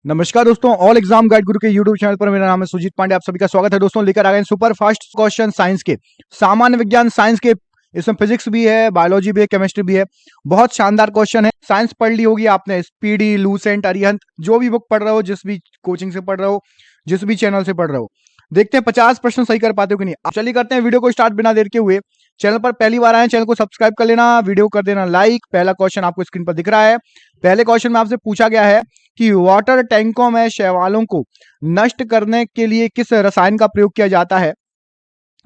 नमस्कार दोस्तों, all exam guide गुरु के यूट्यूब चैनल पर मेरा नाम है सुजीत पांडे। आप सभी का स्वागत है दोस्तों। लेकर आ गए सुपर फास्ट क्वेश्चन साइंस के, सामान्य विज्ञान साइंस के। इसमें फिजिक्स भी है, बायोलॉजी भी है, केमिस्ट्री भी है। बहुत शानदार क्वेश्चन है। साइंस पढ़ ली होगी आपने, स्पीडी, लूसेंट, अरिहंत, जो भी बुक पढ़ रहे हो, जिस भी कोचिंग से पढ़ रहे हो, जिस भी चैनल से पढ़ रहे हो। देखते हैं 50 प्रश्न सही कर पाते हो कि नहीं। आप चलिए करते हैं वीडियो को स्टार्ट बिना देर के हुए। चैनल पर पहली बार आए, चैनल को सब्सक्राइब कर लेना, वीडियो कर देना लाइक। पहला क्वेश्चन आपको स्क्रीन पर दिख रहा है। पहले क्वेश्चन में आपसे पूछा गया है कि वाटर टैंकों में शैवालों को नष्ट करने के लिए किस रसायन का प्रयोग किया जाता है।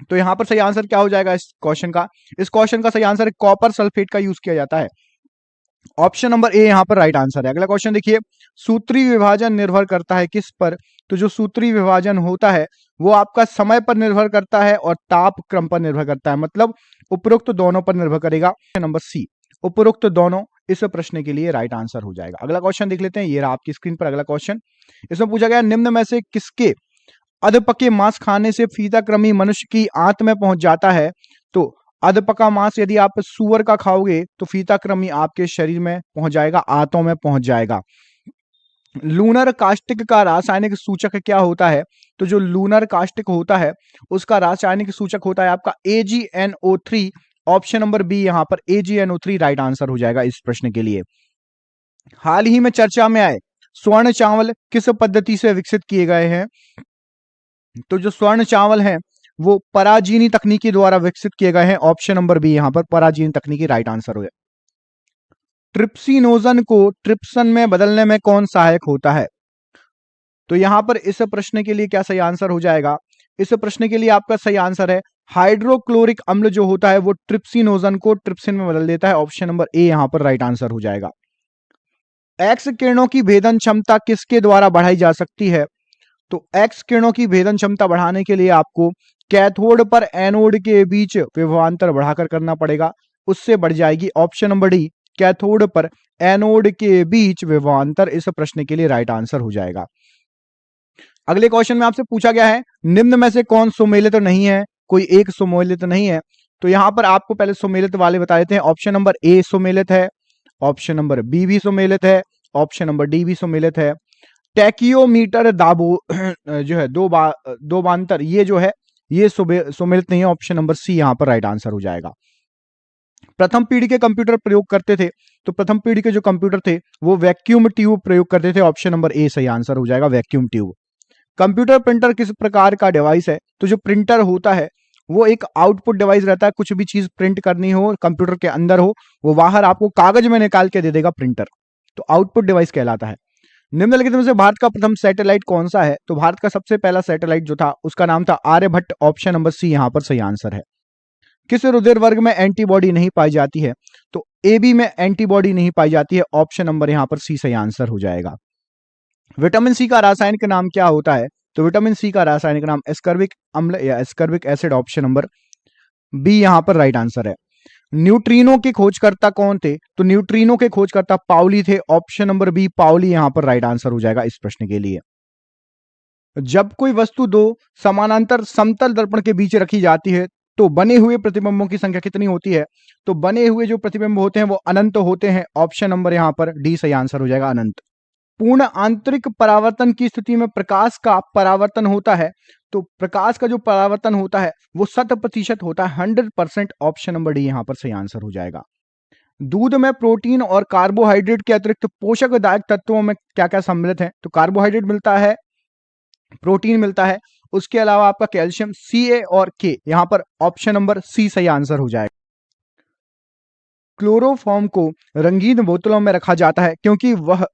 तो यहां पर सही आंसर क्या हो जाएगा इस क्वेश्चन का? इस क्वेश्चन का सही आंसर है कॉपर सल्फेट का यूज किया जाता है। ऑप्शन नंबर ए यहां पर राइट आंसर है। अगला क्वेश्चन देखिए, सूत्री विभाजन निर्भर करता है किस पर? तो जो सूत्री विभाजन होता है वो आपका समय पर निर्भर करता है और ताप क्रम पर निर्भर करता है, मतलब उपरोक्त दोनों पर निर्भर करेगा। नंबर सी, उपरोक्त दोनों इस प्रश्न के लिए राइट आंसर हो जाएगा। अगला क्वेश्चन देख लेते हैं, ये रहा आपकी स्क्रीन पर अगला क्वेश्चन। इसमें पूछा गया निम्न में से किसके अधपके मांस खाने से फीताकृमि मनुष्य की आंत में पहुंच जाता है? तो अधपका मांस यदि आप सूअर का खाओगे तो फीताकृमि आपके शरीर में पहुंच जाएगा, आंतों में पहुंच जाएगा। लूनर कास्टिक का रासायनिक सूचक क्या होता है? तो जो लूनर कास्टिक होता है उसका रासायनिक सूचक होता है आपका AgNO3। ऑप्शन नंबर बी यहां पर AgNO3 राइट आंसर हो जाएगा इस प्रश्न के लिए। हाल ही में चर्चा में आए स्वर्ण चावल किस पद्धति से विकसित किए गए हैं? तो जो स्वर्ण चावल हैं वो पराजीनी तकनीकी द्वारा विकसित किए गए हैं। ऑप्शन नंबर बी यहां पर पराजीनी तकनीकी राइट आंसर हो जाएगा। ट्रिप्सिनोजन को ट्रिप्सन में बदलने में कौन सहायक होता है? तो यहां पर इस प्रश्न के लिए क्या सही आंसर हो जाएगा? इस प्रश्न के लिए आपका सही आंसर है हाइड्रोक्लोरिक अम्ल जो होता है वो ट्रिप्सिनोजन को ट्रिप्सिन में बदल देता है। ऑप्शन नंबर ए यहां पर राइट आंसर हो जाएगा। एक्स किरणों की भेदन क्षमता किसके द्वारा बढ़ाई जा सकती है? तो एक्स किरणों की भेदन क्षमता बढ़ाने के लिए आपको कैथोड पर एनोड के बीच विभवांतर बढ़ाकर करना पड़ेगा, उससे बढ़ जाएगी। ऑप्शन नंबर डी, कैथोड पर एनोड के बीच विभवांतर इस प्रश्न के लिए राइट आंसर हो जाएगा। अगले क्वेश्चन में आपसे पूछा गया है निम्न में से कौन सुमेलित नहीं है? कोई एक सुमेलित नहीं है। तो यहां पर आपको पहले सुमेलित वाले बता देते हैं। ऑप्शन नंबर ए सुमेलित है, ऑप्शन नंबर बी भी सुमेलित है, ऑप्शन नंबर डी भी सुमेलित है। टैकियोमीटर दाबो जो है दो बांतर, ये जो है ये सुमेलित नहीं है। ऑप्शन नंबर सी यहां पर राइट आंसर हो जाएगा। प्रथम पीढ़ी के कंप्यूटर प्रयोग करते थे, तो प्रथम पीढ़ी के जो कंप्यूटर थे वो वैक्यूम ट्यूब प्रयोग करते थे। ऑप्शन नंबर ए सही आंसर हो जाएगा, वैक्यूम ट्यूब। कंप्यूटर प्रिंटर किस प्रकार का डिवाइस है? तो जो प्रिंटर होता है वो एक आउटपुट डिवाइस रहता है। कुछ भी चीज प्रिंट करनी हो कंप्यूटर के अंदर हो, वो बाहर आपको कागज में निकाल के दे देगा प्रिंटर, तो आउटपुट डिवाइस कहलाता है। निम्नलिखित में से भारत का प्रथम सैटेलाइट कौन सा है? तो भारत का सबसे पहला सैटेलाइट जो था उसका नाम था आर्यभट्ट। ऑप्शन नंबर सी यहां पर सही आंसर है। किस रुधिर वर्ग में एंटीबॉडी नहीं पाई जाती है? तो AB में एंटीबॉडी नहीं पाई जाती है। ऑप्शन नंबर यहां पर सी सही आंसर हो जाएगा। विटामिन सी का रासायनिक नाम क्या होता है? तो विटामिन सी का रासायनिक नाम एस्कर्बिक अम्ल या ascorbic acid. Option number B यहां पर राइट आंसर है। न्यूट्रिनो के खोजकर्ता कौन थे? तो न्यूट्रिनो के खोजकर्ता पाउली थे। ऑप्शन नंबर बी पाउली यहां पर राइट आंसर हो जाएगा इस प्रश्न के लिए। जब कोई वस्तु दो समानांतर समतल दर्पण के बीच रखी जाती है तो बने हुए प्रतिबिंबों की संख्या कितनी होती है? तो बने हुए जो प्रतिबिंब होते हैं वो अनंत होते हैं। ऑप्शन नंबर यहां पर डी सही आंसर हो जाएगा, अनंत। पूर्ण आंतरिक परावर्तन की स्थिति में प्रकाश का परावर्तन होता है, तो प्रकाश का जो परावर्तन होता है वो 100% होता है, 100%। ऑप्शन नंबर डी यहां पर सही आंसर हो जाएगा। दूध में प्रोटीन और कार्बोहाइड्रेट के अतिरिक्त पोषकदायक तत्वों में क्या क्या सम्मिलित है? तो कार्बोहाइड्रेट मिलता है, प्रोटीन मिलता है, उसके अलावा आपका कैल्शियम, Ca और K। यहां पर ऑप्शन नंबर सी सही आंसर हो जाएगा। क्लोरोफॉर्म को रंगीन बोतलों में रखा जाता है क्योंकि वह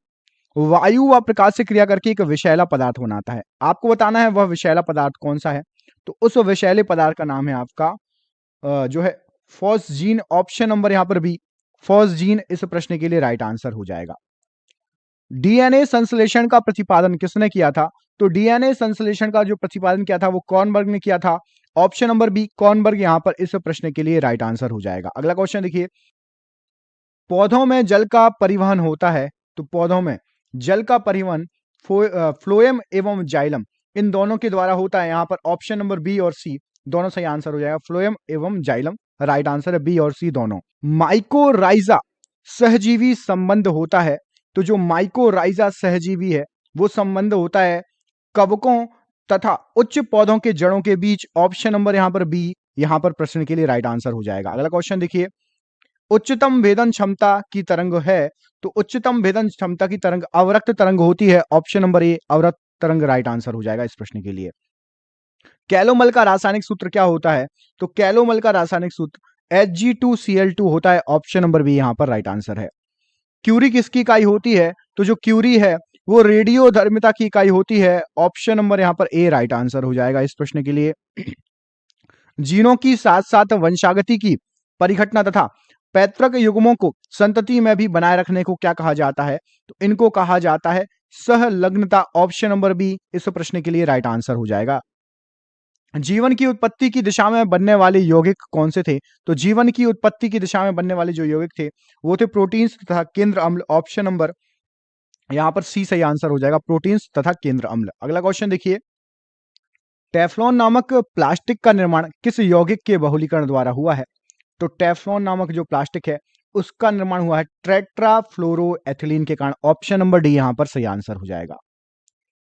वायु व प्रकाश से क्रिया करके एक विषैला पदार्थ बनाता है। आपको बताना है वह विषैला पदार्थ कौन सा है। तो उस विषैले पदार्थ का नाम है आपका जो है फॉस्जीन। ऑप्शन नंबर यहां पर बी फॉस्जीन इस प्रश्न के लिए राइट आंसर हो जाएगा। डीएनए संश्लेषण का प्रतिपादन किसने किया था? तो डीएनए संश्लेषण का जो प्रतिपादन किया था वो कॉर्नबर्ग ने किया था। ऑप्शन नंबर बी कॉर्नबर्ग यहां पर इस प्रश्न के लिए राइट आंसर हो जाएगा। अगला क्वेश्चन देखिए, पौधों में जल का परिवहन होता है, तो पौधों में जल का परिवहन फ्लोएम एवं जाइलम इन दोनों के द्वारा होता है। यहां पर ऑप्शन नंबर बी और सी दोनों सही आंसर हो जाएगा, फ्लोएम एवं जाइलम राइट आंसर है, बी और सी दोनों। माइकोराइजा सहजीवी संबंध होता है, तो जो माइकोराइजा सहजीवी है वो संबंध होता है कवकों तथा उच्च पौधों के जड़ों के बीच। ऑप्शन नंबर यहां पर बी यहां पर प्रश्न के लिए राइट आंसर हो जाएगा। अगला क्वेश्चन देखिए, उच्चतम भेदन क्षमता की तरंग है, तो उच्चतम भेदन क्षमता की तरंग अवरक्त तरंग होती है। ऑप्शन नंबर ए अवरक्त तरंग राइट आंसर हो जाएगा इस प्रश्न के लिए। कैलोमल का रासायनिक सूत्र क्या होता है, तो कैलोमल का रासायनिक सूत्र Hg2Cl2 होता है। ऑप्शन नंबर बी यहां पर राइट आंसर है। क्यूरी किसकी इकाई होती है, तो जो क्यूरी है वो रेडियोधर्मिता की इकाई होती है। ऑप्शन नंबर यहां पर ए राइट आंसर हो जाएगा इस प्रश्न के लिए। जीनों की साथ साथ वंशागति की परिघटना तथा पैतृक युग्मों को संतति में भी बनाए रखने को क्या कहा जाता है, तो इनको कहा जाता है सहलग्नता। ऑप्शन नंबर बी इस प्रश्न के लिए राइट आंसर हो जाएगा। जीवन की उत्पत्ति की दिशा में बनने वाले यौगिक कौन से थे, तो जीवन की उत्पत्ति की दिशा में बनने वाले जो यौगिक थे वो थे प्रोटीन्स तथा केंद्र अम्ल। ऑप्शन नंबर यहां पर सी सही आंसर हो जाएगा, प्रोटीन्स तथा केंद्र अम्ल। अगला क्वेश्चन देखिए, टेफ्लॉन नामक प्लास्टिक का निर्माण किस यौगिक के बहुलीकरण द्वारा हुआ है, तो टेफ्लॉन नामक जो प्लास्टिक है उसका निर्माण हुआ है टेट्राफ्लोरोएथिलीन के कारण। ऑप्शन नंबर डी यहां पर सही आंसर हो जाएगा।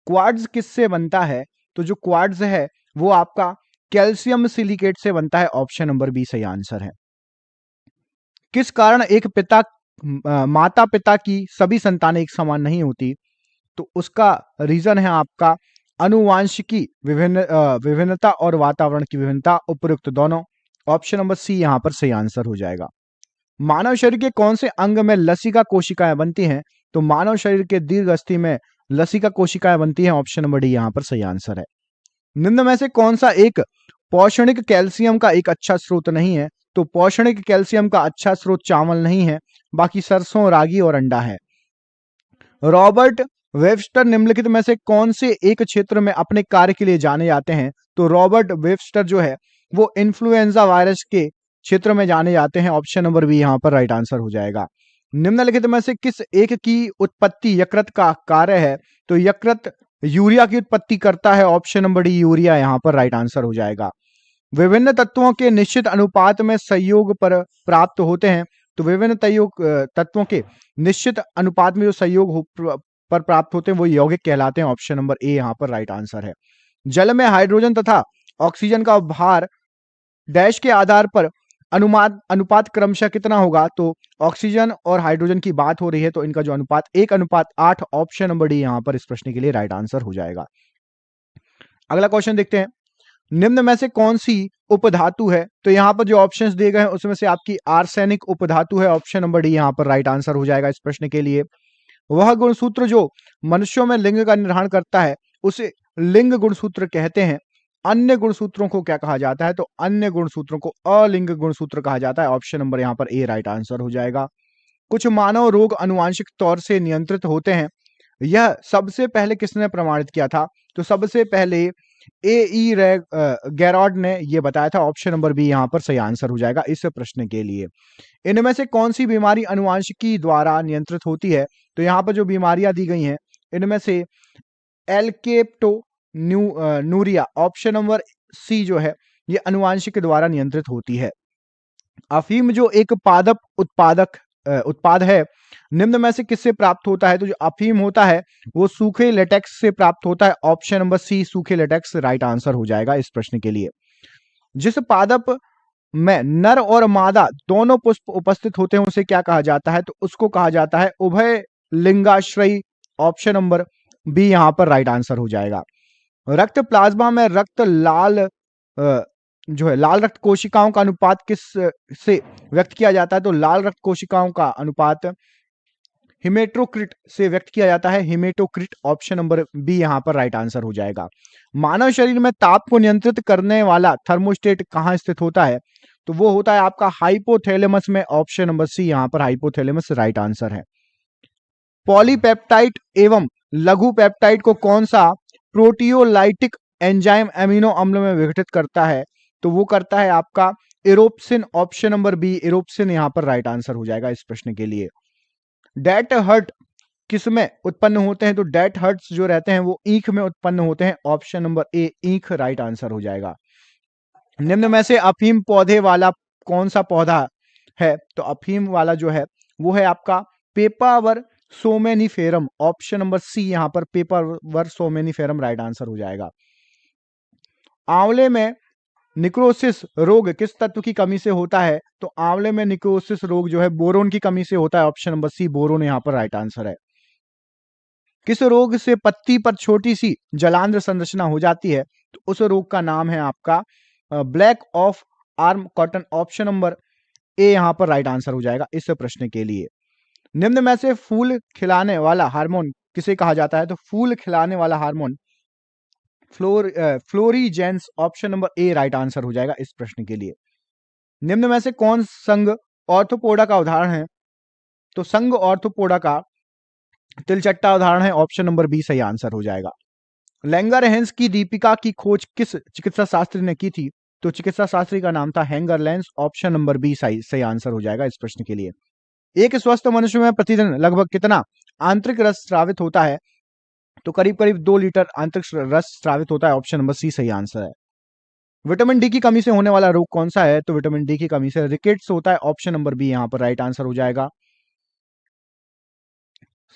क्वार्ट्ज किससे बनता है, तो जो क्वार्ट्ज है वो आपका कैल्शियम सिलिकेट से बनता है। ऑप्शन नंबर बी सही आंसर है। किस कारण एक माता पिता की सभी संतानें एक समान नहीं होती, तो उसका रीजन है आपका अनुवांशिकी विभिन्नता और वातावरण की विभिन्नता, उपयुक्त दोनों। ऑप्शन नंबर सी यहां पर सही आंसर हो जाएगा। मानव शरीर के कौन से अंग में लसिका कोशिकाएं बनती हैं, तो मानव शरीर के दीर्घ अस्थि में लसिका कोशिकाएं बनती हैं। ऑप्शन नंबर डी यहां पर सही आंसर है। निम्न में से कौन सा एक पौषणिक कैल्शियम का एक अच्छा स्रोत नहीं है, तो पौषणिक कैल्शियम का अच्छा स्रोत चावल नहीं है, बाकी सरसों, रागी और अंडा है। रॉबर्ट वेबस्टर निम्नलिखित में से कौन से एक क्षेत्र में अपने कार्य के लिए जाने जाते हैं, तो रॉबर्ट वेबस्टर जो है वो इन्फ्लुएंजा वायरस के क्षेत्र में जाने जाते हैं। ऑप्शन नंबर बी यहां पर राइट आंसर हो जाएगा। निम्नलिखित में से किस एक की उत्पत्ति यकृत का कार्य है, तो यकृत यूरिया की उत्पत्ति करता है। ऑप्शन नंबर डी यूरिया यहां पर राइट आंसर हो जाएगा। विभिन्न तत्वों के निश्चित अनुपात में संयोग पर प्राप्त होते हैं, तो विभिन्न तत्वों के निश्चित अनुपात में जो संयोग पर प्राप्त होते हैं वो यौगिक कहलाते हैं। ऑप्शन नंबर ए यहां पर राइट आंसर है। जल में हाइड्रोजन तथा ऑक्सीजन का भार डैश के आधार पर अनुपात क्रमशः कितना होगा, तो ऑक्सीजन और हाइड्रोजन की बात हो रही है तो इनका जो अनुपात 1:8। ऑप्शन नंबर डी यहां पर इस प्रश्न के लिए राइट आंसर हो जाएगा। अगला क्वेश्चन देखते हैं, निम्न में से कौन सी उपधातु है, तो यहां पर जो ऑप्शंस दिए गए हैं उसमें से आपकी आर्सेनिक उपधातु है। ऑप्शन नंबर डी यहां पर राइट आंसर हो जाएगा इस प्रश्न के लिए। वह गुणसूत्र जो मनुष्यों में लिंग का निर्धारण करता है उसे लिंग गुणसूत्र कहते हैं। अन्य गुणसूत्रों को क्या कहा जाता है, तो अन्य गुणसूत्रों को अलिंग गुणसूत्र कहा जाता है। ऑप्शन नंबर यहां पर ए राइट आंसर हो जाएगा। कुछ मानव रोग अनुवांशिक तौर से नियंत्रित होते हैं, यह सबसे पहले किसने प्रमाणित किया था, तो सबसे पहले गैरॉड ने यह बताया था। ऑप्शन नंबर बी यहां पर सही आंसर हो जाएगा इस प्रश्न के लिए। इनमें से कौन सी बीमारी अनुवांशिकी द्वारा नियंत्रित होती है, तो यहां पर जो बीमारियां दी गई हैं इनमें से एल्केप्टोन्यूरिया ऑप्शन नंबर सी जो है ये अनुवांशिक द्वारा नियंत्रित होती है। अफीम जो एक उत्पाद है निम्न में से किससे प्राप्त होता है, तो जो अफीम होता है वो सूखे लेटेक्स से प्राप्त होता है। ऑप्शन नंबर सी सूखे लेटेक्स राइट आंसर हो जाएगा इस प्रश्न के लिए। जिस पादप में नर और मादा दोनों पुष्प उपस्थित होते हैं उसे क्या कहा जाता है, तो उसको कहा जाता है उभय लिंगाश्रयी। ऑप्शन नंबर बी यहां पर राइट आंसर हो जाएगा। रक्त प्लाज्मा में रक्त लाल जो है लाल रक्त कोशिकाओं का अनुपात किस से व्यक्त किया जाता है, तो लाल रक्त कोशिकाओं का अनुपात हिमेटोक्रिट से व्यक्त किया जाता है, हिमेटोक्रिट। ऑप्शन नंबर बी यहां पर राइट आंसर हो जाएगा। मानव शरीर में ताप को नियंत्रित करने वाला थर्मोस्टेट कहां स्थित होता है, तो वो होता है आपका हाइपोथैलेमस में। ऑप्शन नंबर सी यहां पर हाइपोथैलेमस राइट आंसर है। पॉलीपेप्टाइड एवं लघु पेप्टाइड को कौन सा प्रोटियोलाइटिक एंजाइम एमिनो अम्ल में विघटित करता है, तो वो करता है आपका इरोप्सिन। ऑप्शन नंबर बी इरोप्सिन यहां पर राइट आंसर हो जाएगा इस प्रश्न के लिए। डेट हर्ट किसमें उत्पन्न होते हैं, तो डेट हर्ट्स जो रहते हैं वो ईख में उत्पन्न होते हैं। ऑप्शन नंबर ए ईख राइट आंसर हो जाएगा। निम्न में से अफीम पौधे वाला कौन सा पौधा है, तो अफीम वाला जो है वो है आपका पेपावर सोमेनिफेरम, ऑप्शन नंबर सी यहां पर पेपर सोमेनिफेरम राइट आंसर हो जाएगा। आंवले में निक्रोसिस रोग किस तत्व की कमी से होता है? तो आंवले में निक्रोसिस रोग जो है बोरोन की कमी से होता है, ऑप्शन नंबर सी बोरोन यहां पर राइट आंसर है। किस रोग से पत्ती पर छोटी सी जलांध्र संरचना हो जाती है? तो उस रोग का नाम है आपका black of arm cotton, option number A यहां पर राइट आंसर हो जाएगा इस प्रश्न के लिए। निम्न में से फूल खिलाने वाला हार्मोन किसे कहा जाता है? तो फूल खिलाने वाला hormone florigens, option number A right answer हो जाएगा इस प्रश्न के लिए। निम्न में से कौन संघ ऑर्थोपोडा का उदाहरण है? तो संघ ऑर्थोपोडा का तिलचट्टा उदाहरण है, ऑप्शन नंबर बी सही आंसर हो जाएगा। लैंगरहैंस की दीपिका की खोज किस चिकित्सा शास्त्री ने की थी? तो चिकित्सा शास्त्री का नाम था हैंगरलैंस, ऑप्शन नंबर बी सही आंसर हो जाएगा इस प्रश्न के लिए। एक स्वस्थ मनुष्य में प्रतिदिन लगभग कितना आंतरिक रस स्रावित होता है? तो करीब करीब 2 लीटर आंतरिक रस स्रावित होता है, ऑप्शन नंबर सी सही आंसर है। विटामिन डी की कमी से होने वाला रोग कौन सा है? तो विटामिन डी की कमी से रिकेट्स होता है, ऑप्शन नंबर बी यहां पर राइट आंसर हो जाएगा।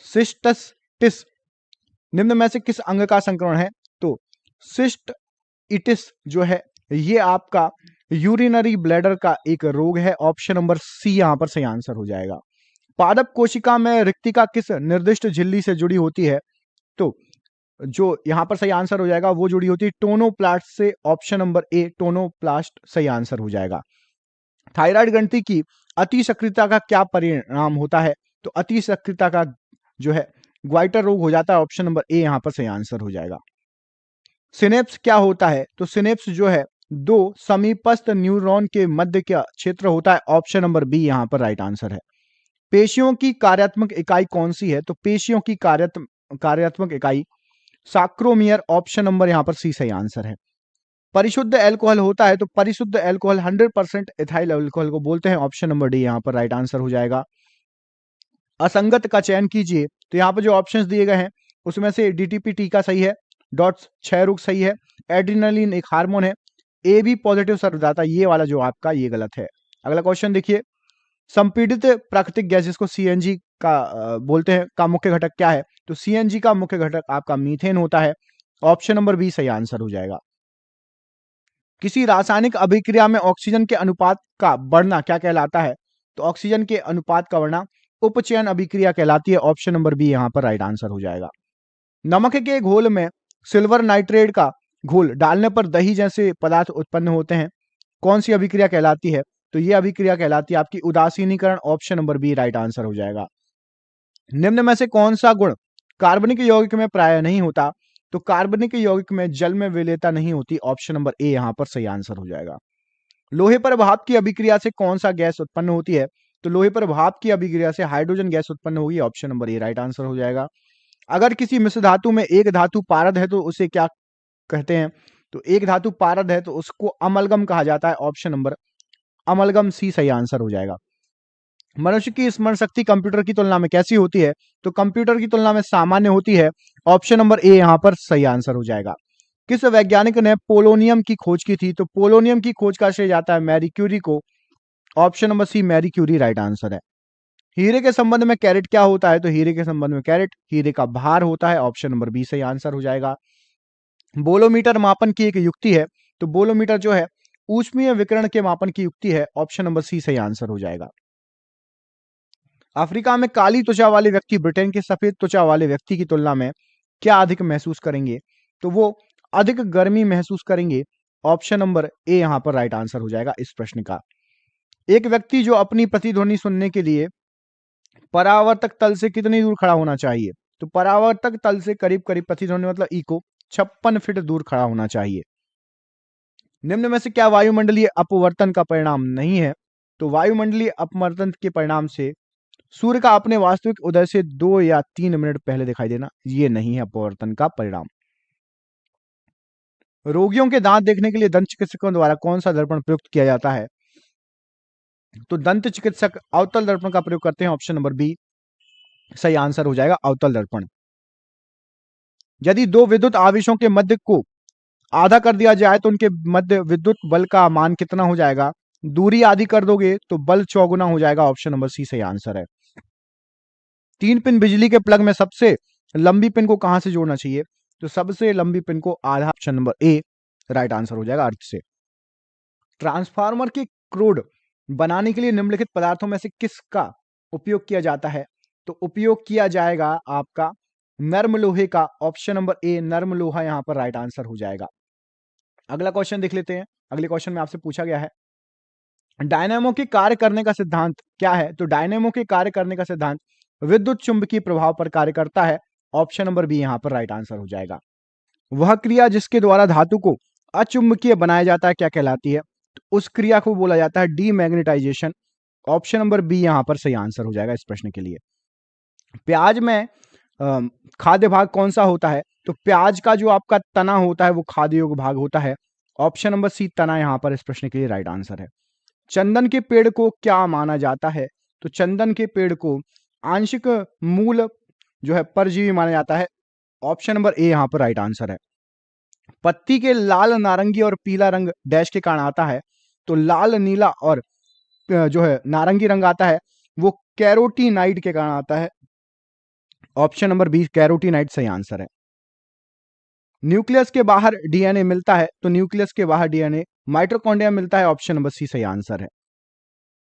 सिस्टिस निम्न में से किस अंग का संक्रमण है? तो सिस्टिटिस जो है ये आपका यूरिनरी ब्लैडर का एक रोग है, ऑप्शन नंबर सी यहां पर सही आंसर हो जाएगा। पादप कोशिका में रिक्तिका किस निर्दिष्ट झिल्ली से जुड़ी होती है? तो जो यहां पर सही आंसर हो जाएगा वो जुड़ी होती है टोनोप्लास्ट से, ऑप्शन नंबर ए टोनोप्लास्ट सही आंसर हो जाएगा। थायराइड ग्रंथि की अति सक्रियता का क्या परिणाम होता है? तो अति सक्रियता का जो है ग्वाइटर रोग हो जाता है, ऑप्शन नंबर ए यहां पर सही आंसर हो जाएगा। सिनेप्स क्या होता है? तो सिनेप्स जो है दो समीपस्थ न्यूरॉन के मध्य का क्षेत्र होता है, ऑप्शन नंबर बी यहां पर राइट आंसर है। पेशियों की कार्यात्मक इकाई कौन सी है? तो पेशियों की कार्यात्मक इकाई साक्रोमियर, ऑप्शन नंबर यहां पर सी सही आंसर है। परिशुद्ध अल्कोहल होता है, तो परिशुद्ध अल्कोहल 100% इथाइल अल्कोहल को बोलते हैं, ऑप्शन नंबर डी यहां पर राइट आंसर हो जाएगा। असंगत का चयन कीजिए, तो यहां पर जो ऑप्शंस दिए गए हैं उसमें से डीटीपी टीका सही है, डॉट्स क्षय रोग सही है, एड्रिनलिन एक हार्मोन है, ए बी पॉजिटिव सर्वदाता ये वाला जो आपका ये गलत है। अगला क्वेश्चन देखिए, संपीड़ित प्राकृतिक गैस जिसको सीएनजी का बोलते हैं का मुख्य घटक क्या है? तो सीएनजी का मुख्य घटक आपका मीथेन होता है, ऑप्शन नंबर बी सही आंसर हो जाएगा। किसी रासायनिक अभिक्रिया में ऑक्सीजन के अनुपात का बढ़ना क्या कहलाता है? तो ऑक्सीजन के अनुपात का बढ़ना उपचयन अभिक्रिया कहलाती है, ऑप्शन नंबर बी यहां पर राइट आंसर हो जाएगा। नमक के घोल में सिल्वर नाइट्रेट का घोल डालने पर दही जैसे पदार्थ उत्पन्न होते हैं, कौन सी अभिक्रिया कहलाती है? तो यह अभिक्रिया कहलाती है आपकी उदासीनीकरण, option number B right answer हो जाएगा। निम्न में से कौन सा गुण कार्बनिक यौगिक में प्राय नहीं होता? तो कार्बनिक यौगिक में जल में विलेयता नहीं होती, ऑप्शन नंबर ए यहां पर सही आंसर हो जाएगा। लोहे पर भाप की अभिक्रिया से कौन सा गैस उत्पन्न होती है? तो लोहे पर भाप की अभिक्रिया से हाइड्रोजन गैस उत्पन्न होगी, option number A right answer हो जाएगा। अगर किसी मिश्र धातु में एक धातु पारद है तो उसे क्या कहते हैं? तो एक धातु पारद है तो उसको अमलगम कहा जाता है, ऑप्शन नंबर अमलगम सी सही आंसर हो जाएगा। मनुष्य की स्मरण शक्ति कंप्यूटर की तुलना में कैसी होती है? तो कंप्यूटर की तुलना में सामान्य होती है, ऑप्शन नंबर ए यहां पर सही आंसर हो जाएगा। किस वैज्ञानिक ने पोलोनियम की खोज की थी? तो पोलोनियम की खोज का श्रेय जाता है मैरी क्यूरी को, option number C Marie Curie right answer है। हीरे के संबंध में कैरेट क्या होता है? तो हीरे के संबंध में कैरेट हीरे का भार होता है, ऑप्शन नंबर बी सही आंसर हो जाएगा। बोलोमीटर मापन की एक युक्ति है, तो बोलोमीटर जो है ऊष्मीय विकिरण के मापन की युक्ति है, ऑप्शन नंबर सी सही आंसर हो जाएगा। अफ्रीका में काली त्वचा वाले व्यक्ति ब्रिटेन के सफेद त्वचा वाले व्यक्ति की तुलना में क्या अधिक महसूस करेंगे? तो वो अधिक गर्मी महसूस करेंगे, ऑप्शन नंबर ए यहां पर राइट आंसर हो जाएगा इस प्रश्न का। एक व्यक्ति जो अपनी प्रतिध्वनि सुनने के लिए परावर्तक तल से कितनी दूर खड़ा होना चाहिए? तो परावर्तक तल से करीब करीब प्रतिध्वनि मतलब इको 56 फीट दूर खड़ा होना चाहिए। निम्न में से क्या वायुमंडलीय अपवर्तन का परिणाम नहीं है? तो वायुमंडलीय अपवर्तन के परिणाम से सूर्य का अपने वास्तविक उदय से 2 या 3 मिनट पहले दिखाई देना, ये नहीं है अपवर्तन का परिणाम। रोगियों के दांत देखने के लिए दंत चिकित्सकों द्वारा कौन सा दर्पण प्रयुक्त किया जाता है? तो दंत चिकित्सक अवतल दर्पण का प्रयोग करते हैं, ऑप्शन नंबर बी सही आंसर हो जाएगा अवतल दर्पण। यदि दो विद्युत आवेशों के मध्य को आधा कर दिया जाए तो उनके मध्य विद्युत बल का मान कितना हो जाएगा? दूरी आधी कर दोगे तो बल चौगुना हो जाएगा, ऑप्शन नंबर सी सही आंसर है। 3 पिन बिजली के प्लग में सबसे लंबी पिन को कहां से जोड़ना चाहिए? तो सबसे लंबी पिन को आधा, option number A right answer हो जाएगा, अर्थ से। ट्रांसफार्मर के क्रोड बनाने के लिए निम्नलिखित पदार्थों में से किसका उपयोग किया जाता है? तो उपयोग किया जाएगा आपका नर्म लोहे का, ऑप्शन नंबर ए नर्म लोहा यहां पर राइट आंसर हो जाएगा। अगला क्वेश्चन देख लेते हैं। अगले क्वेश्चन में आपसे पूछा गया है डायनेमो के कार्य करने का सिद्धांत क्या है? तो डायनेमो के कार्य करने का सिद्धांत विद्युत चुंबकीय प्रभाव पर कार्य करता है, ऑप्शन नंबर बी यहां पर राइट आंसर हो जाएगा। वह क्रिया जिसके द्वारा धातु को अचुंबकीय बनाया जाता है क्या कहलाती है? तो उस क्रिया को बोला जाता है डीमैग्नेटाइजेशन, ऑप्शन नंबर बी यहां पर सही आंसर हो जाएगा इस प्रश्न के लिए। प्याज में खाद्य भाग कौन सा होता है? तो प्याज का जो आपका तना होता है वो खाद्य योग्य भाग होता है, ऑप्शन नंबर सी तना यहां पर इस प्रश्न के लिए राइट आंसर है। चंदन के पेड़ को क्या माना जाता है? तो चंदन के पेड़ को आंशिक मूल जो है परजीवी माना जाता है, ऑप्शन नंबर ए यहां पर राइट आंसर है। पत्ती के लाल, नारंगी और पीला रंग डैश के कारण आता है? तो लाल, नीला और जो है नारंगी रंग आता है वो कैरोटीनाइड के कारण आता है, ऑप्शन नंबर बी कैरोटीनाइड सही आंसर है। न्यूक्लियस के बाहर डीएनए मिलता है? तो न्यूक्लियस के बाहर डीएनए माइटोकॉन्ड्रिया मिलता है, ऑप्शन नंबर सी सही आंसर है।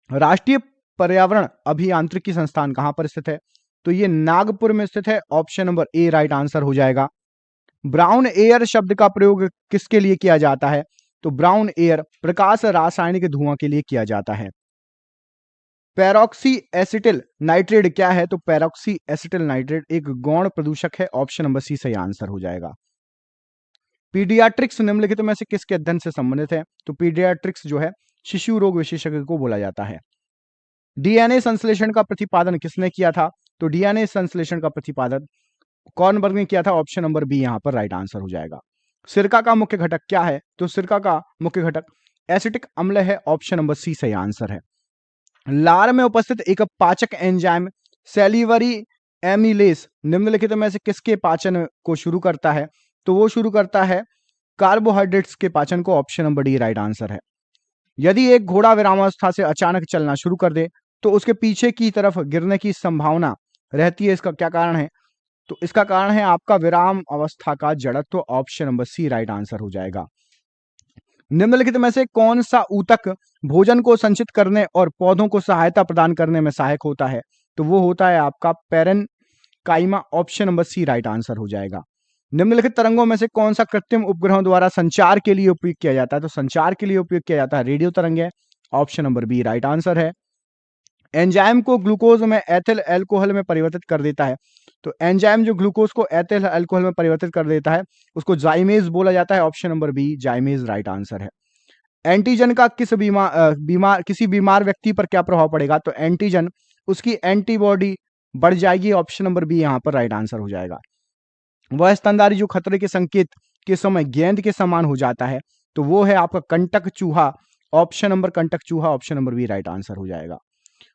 राष्ट्रीय पर्यावरण अभियांत्रिकी संस्थान कहां पर स्थित है? तो ये नागपुर में स्थित है, option number A right answer हो जाएगा। ब्राउन एयर शब्द का प्रयोग किसके लिए किया जाता है? तो ब्राउन एयर प्रकाश रासायनिक धुआं के लिए किया जाता है। पैरोक्सी एसिटिल नाइट्रेट क्या है? तो पैरोक्सी एसिटिल नाइट्रेट एक गौण प्रदूषक है, ऑप्शन नंबर सी सही आंसर हो जाएगा। पीडियाट्रिक्स निम्नलिखित में से किसके अध्ययन से संबंधित है? तो पीडियाट्रिक्स जो है शिशु रोग विशेषज्ञ को बोला जाता है। डीएनए संश्लेषण का प्रतिपादन किसने किया था? तो डीएनए संश्लेषण का प्रतिपादन कॉर्नबर्ग ने किया था, ऑप्शन नंबर बी यहां पर राइट आंसर हो जाएगा। सिरका का मुख्य घटक क्या है? तो सिरका का मुख्य घटक एसिटिक अम्ल है, ऑप्शन नंबर सी सही आंसर है। लार में उपस्थित एक पाचक एंजाइम सैलिवरी एमिलेस निम्नलिखित में से किसके पाचन को शुरू करता है? तो वो शुरू करता है कार्बोहाइड्रेट्स के पाचन को, option number D right answer है। यदि एक घोड़ा विरामावस्था से अचानक चलना शुरू कर दे तो उसके पीछे की तरफ गिरने की संभावना रहती है, इसका क्या कारण है? तो इसका कारण है आपका विराम अवस्था का जड़त्व, option number C right answer हो जाएगा। निम्नलिखित में से कौन सा ऊतक भोजन को संचित करने और पौधों को सहायता प्रदान करने में सहायक होता है? तो वो होता है आपका parenchyma, option number C right answer हो जाएगा। निम्नलिखित तरंगों में से कौन सा कृत्रिम उपग्रहों द्वारा संचार के लिए उपयोग किया जाता है? तो संचार के लिए उपयोग किया जाता है रेडियो तरंग है, option number B right answer है। एंजाइम को ग्लूकोज में एथिल अल्कोहल में परिवर्तित कर देता है? तो एंजाइम जो ग्लूकोज को एथिल अल्कोहल में परिवर्तित कर देता है उसको जाइमेज बोला जाता है, option number B zymase right answer है। एंटीजन का किसी बीमार व्यक्ति पर क्या प्रभाव पड़ेगा? तो एंटीजन उसकी एंटीबॉडी बढ़ जाएगी, ऑप्शन नंबर बी यहां पर राइट आंसर हो जाएगा। वह स्तनधारी जो खतरे के संकेत के समय गेंद के समान हो जाता है तो वो है आपका कंटक चूहा, ऑप्शन नंबर कंटक चूहा, option number B right answer हो जाएगा।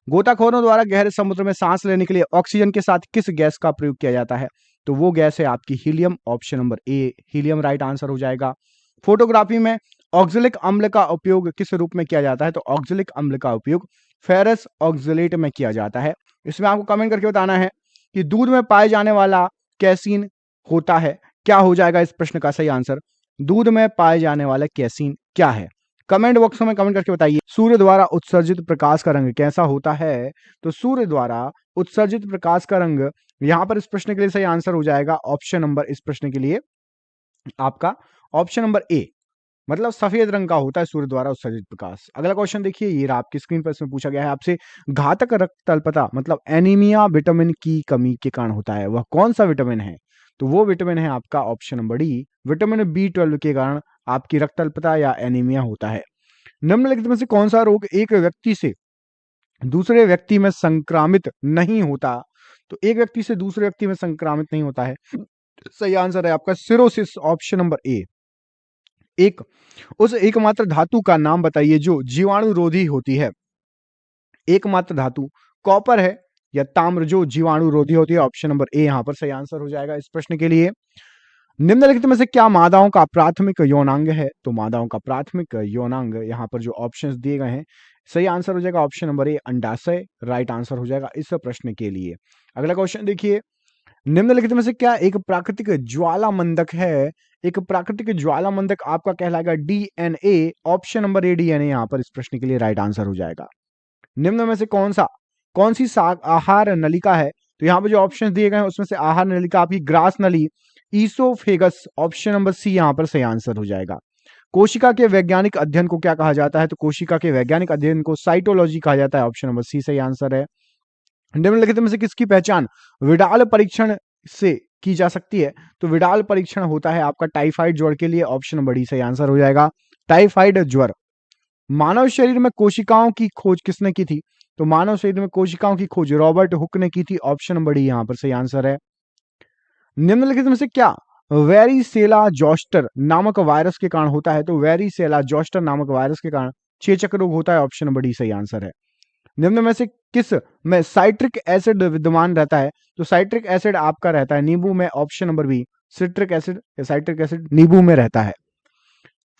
गोताखोरों द्वारा गहरे समुद्र में सांस लेने के लिए ऑक्सीजन के साथ किस गैस का प्रयोग किया जाता है? तो वो गैस है आपकी हीलियम, ऑप्शन नंबर ए हीलियम राइट आंसर हो जाएगा। फोटोग्राफी में ऑक्जेलिक अम्ल का उपयोग किस रूप में किया जाता है? तो ऑक्जेलिक अम्ल का उपयोग फेरस ऑक्जेलेट में किया जाता है। इसमें आपको कमेंट करके बताना है कि दूध में पाए जाने वाला कैसीन होता है, क्या हो जाएगा इस प्रश्न का सही आंसर? दूध में पाए जाने वाला कैसीन क्या है? कमेंट बॉक्स में कमेंट करके बताइए। सूर्य द्वारा उत्सर्जित प्रकाश का रंग कैसा होता है? तो सूर्य द्वारा उत्सर्जित प्रकाश का रंग यहां पर इस प्रश्न के लिए सही आंसर हो जाएगा, ऑप्शन नंबर इस प्रश्न के लिए आपका ऑप्शन नंबर ए मतलब सफेद रंग का होता है सूर्य द्वारा उत्सर्जित प्रकाश। अगला क्वेश्चन देखिए, ये आपकी स्क्रीन पर इसमें पूछा गया है आपसे, घातक रक्त अल्पता मतलब एनीमिया विटामिन की कमी के कारण होता है, वह कौन सा विटामिन है? तो वो विटामिन है आपका option number D vitamin B12 के कारण आपकी रक्त अल्पता या एनीमिया होता है। निम्नलिखित में से कौन सा रोग एक व्यक्ति से दूसरे व्यक्ति में संक्रामित नहीं होता? तो एक व्यक्ति से दूसरे व्यक्ति में संक्रामित नहीं होता है, सही आंसर है आपका सिरोसिस, ऑप्शन नंबर ए। उस एकमात्र धातु का नाम बताइए जो जीवाणु रोधी होती है। एकमात्र धातु कॉपर है या ताम्र जो जीवाणु रोधी होती है, ऑप्शन नंबर ए यहां पर सही आंसर हो जाएगा इस प्रश्न के लिए। निम्नलिखित में से क्या मादाओं का प्राथमिक यौनांग है? तो मादाओं का प्राथमिक यौनांग यहां पर जो ऑप्शंस दिए गए हैं सही आंसर हो जाएगा ऑप्शन नंबर ए अंडाशय राइट आंसर हो जाएगा इस प्रश्न के लिए। अगला क्वेश्चन देखिए, निम्नलिखित में से क्या एक प्राकृतिक ज्वालामंदक है? एक प्राकृतिक ज्वालामंदक आपका कहलाएगा डीएनए। ऑप्शन नंबर ए डीएनए यहां पर इस प्रश्न के लिए राइट आंसर हो जाएगा। निम्न में से कौन सी आहार नलिका है? तो यहाँ पे जो ऑप्शन दिए गए हैं उसमें से आहार नलिका आपकी ग्रास नली, ईसोफेगस, ऑप्शन नंबर सी यहाँ पर सही आंसर हो जाएगा। कोशिका के वैज्ञानिक अध्ययन को क्या कहा जाता है? तो कोशिका के वैज्ञानिक अध्ययन को साइटोलॉजी कहा जाता है। ऑप्शन नंबर सी सही आंसर है। निम्नलिखित में से किसकी पहचान विडाल परीक्षण से की जा सकती है? तो विडाल परीक्षण होता है आपका टाइफाइड ज्वर के लिए। ऑप्शन नंबर डी सही आंसर हो जाएगा, टाइफाइड ज्वर। मानव शरीर में कोशिकाओं की खोज किसने की थी? तो मानव शरीर में कोशिकाओं की खोज रॉबर्ट हुक ने की थी। ऑप्शन नंबर डी यहां पर सही आंसर है। निम्नलिखित में से क्या वेरिसेला जोस्टर नामक वायरस के कारण होता है? तो वेरिसेला जोस्टर नामक वायरस के कारण चेचक रोग होता है। ऑप्शन नंबर डी सही आंसर है। निम्न में से किस में साइट्रिक एसिड विद्यमान रहता है? तो साइट्रिक एसिड आपका रहता है नींबू में। Option number B citric acid, citric acid नींबू में रहता है।